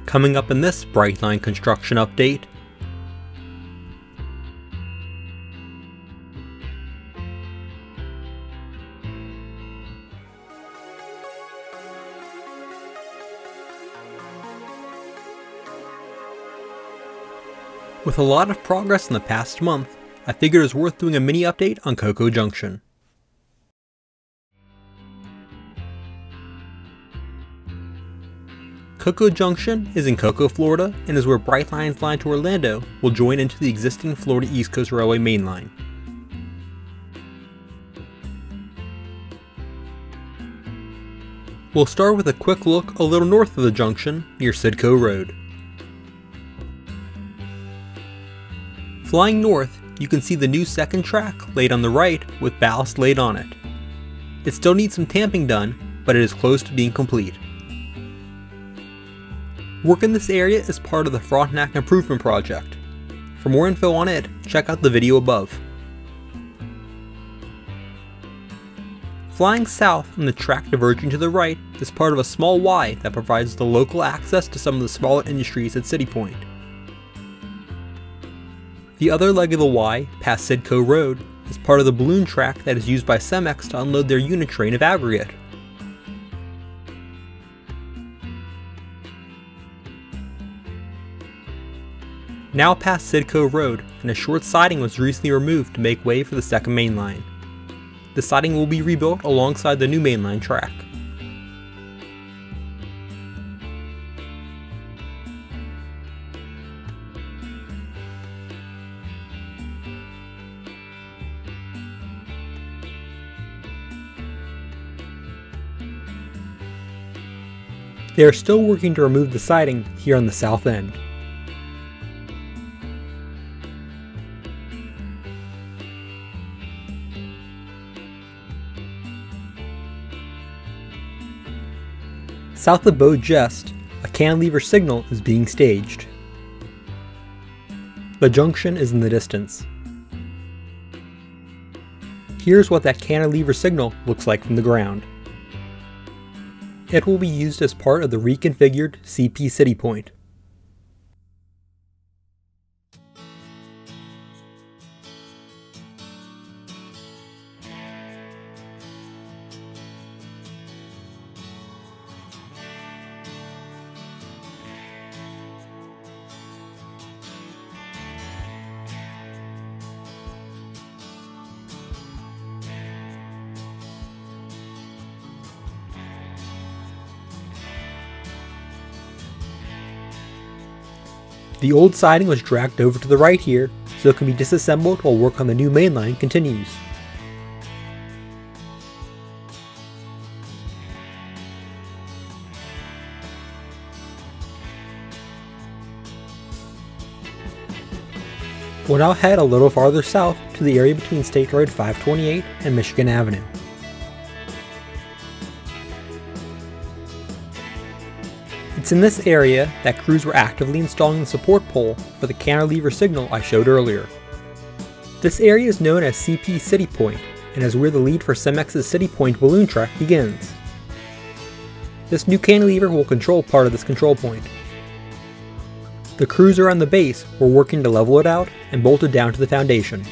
Coming up in this Brightline construction update. With a lot of progress in the past month, I figured it was worth doing a mini update on Cocoa Junction. Cocoa Junction is in Cocoa, Florida, and is where Brightline's line to Orlando will join into the existing Florida East Coast Railway mainline. We'll start with a quick look a little north of the junction, near Cidco Road. Flying north, you can see the new second track laid on the right with ballast laid on it. It still needs some tamping done, but it is close to being complete. Work in this area is part of the Frontenac Improvement Project. For more info on it, check out the video above. Flying south on the track diverging to the right is part of a small Y that provides the local access to some of the smaller industries at City Point. The other leg of the Y, past Cidco Road, is part of the balloon track that is used by Cemex to unload their unit train of aggregate. Now past Cidco Road, and a short siding was recently removed to make way for the second main line. The siding will be rebuilt alongside the new mainline track. They are still working to remove the siding here on the south end. South of Beau Geste, a cantilever signal is being staged. The junction is in the distance. Here's what that cantilever signal looks like from the ground. It will be used as part of the reconfigured CP City Point. The old siding was dragged over to the right here, so it can be disassembled while work on the new main line continues. We'll now head a little farther south to the area between State Road 528 and Michigan Avenue. It's in this area that crews were actively installing the support pole for the cantilever signal I showed earlier. This area is known as CP City Point and is where the lead for Cemex's City Point balloon track begins. This new cantilever will control part of this control point. The crews around the base were working to level it out and bolt it down to the foundation.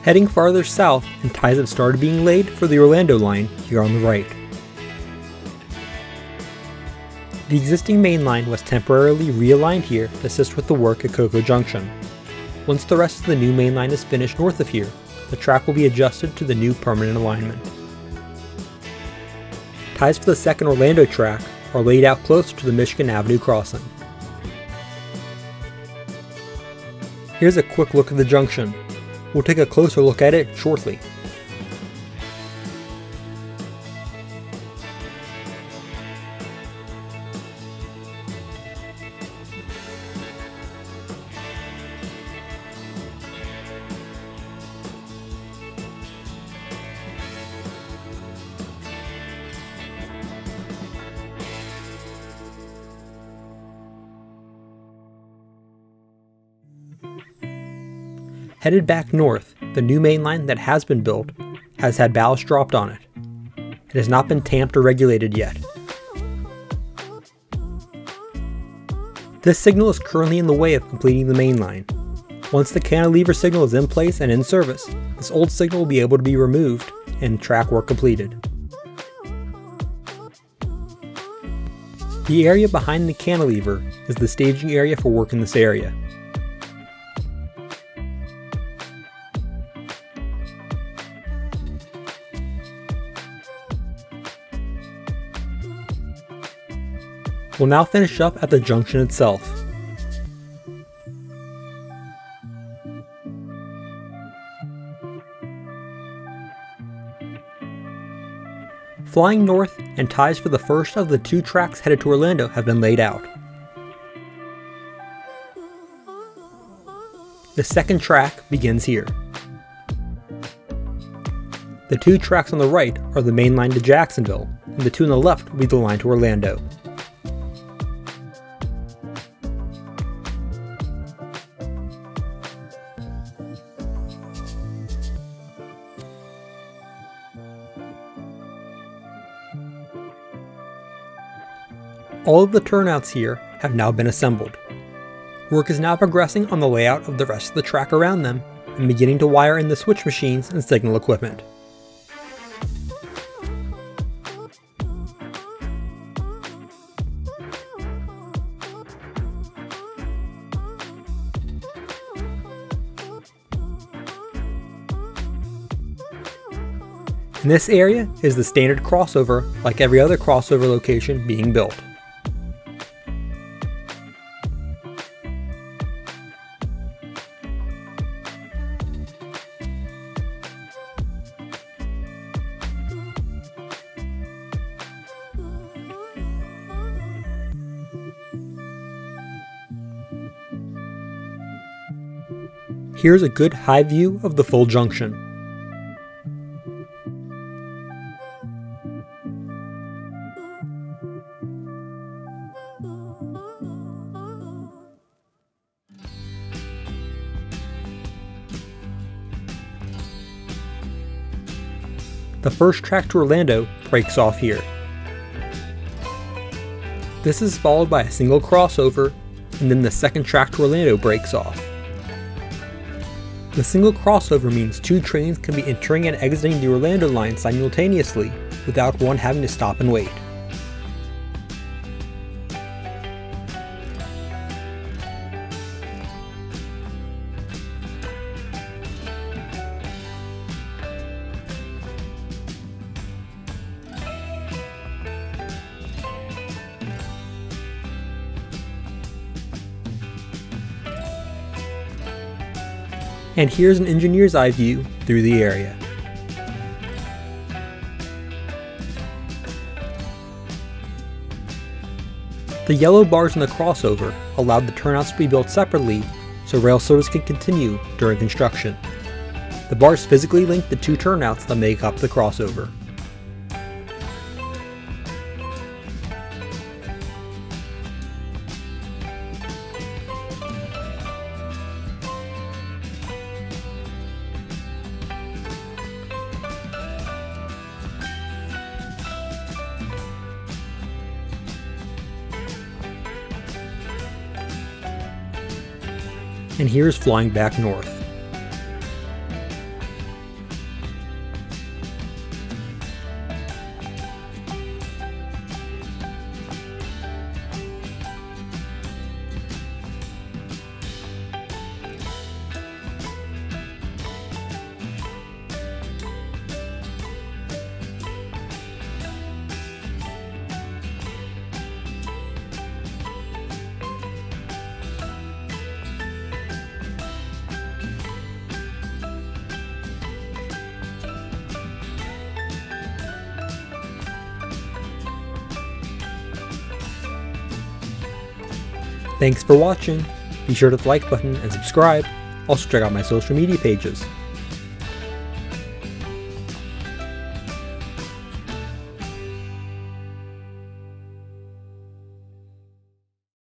Heading farther south, and ties have started being laid for the Orlando line here on the right. The existing main line was temporarily realigned here to assist with the work at Cocoa Junction. Once the rest of the new main line is finished north of here, the track will be adjusted to the new permanent alignment. Ties for the second Orlando track are laid out closer to the Michigan Avenue crossing. Here's a quick look at the junction. We'll take a closer look at it shortly. Headed back north, the new main line that has been built has had ballast dropped on it. It has not been tamped or regulated yet. This signal is currently in the way of completing the main line. Once the cantilever signal is in place and in service, this old signal will be able to be removed and track work completed. The area behind the cantilever is the staging area for work in this area. We'll now finish up at the junction itself. Flying north and ties for the first of the 2 tracks headed to Orlando have been laid out. The second track begins here. The 2 tracks on the right are the main line to Jacksonville, and the 2 on the left will be the line to Orlando. All of the turnouts here have now been assembled. Work is now progressing on the layout of the rest of the track around them and beginning to wire in the switch machines and signal equipment. In this area is the standard crossover, like every other crossover location being built. Here's a good high view of the full junction. The first track to Orlando breaks off here. This is followed by a single crossover, and then the second track to Orlando breaks off. The single crossover means 2 trains can be entering and exiting the Orlando line simultaneously without one having to stop and wait. And here's an engineer's eye view through the area. The yellow bars in the crossover allowed the turnouts to be built separately so rail service can continue during construction. The bars physically link the 2 turnouts that make up the crossover. And here's flying back north. Thanks for watching. Be sure to hit the like button and subscribe. Also check out my social media pages.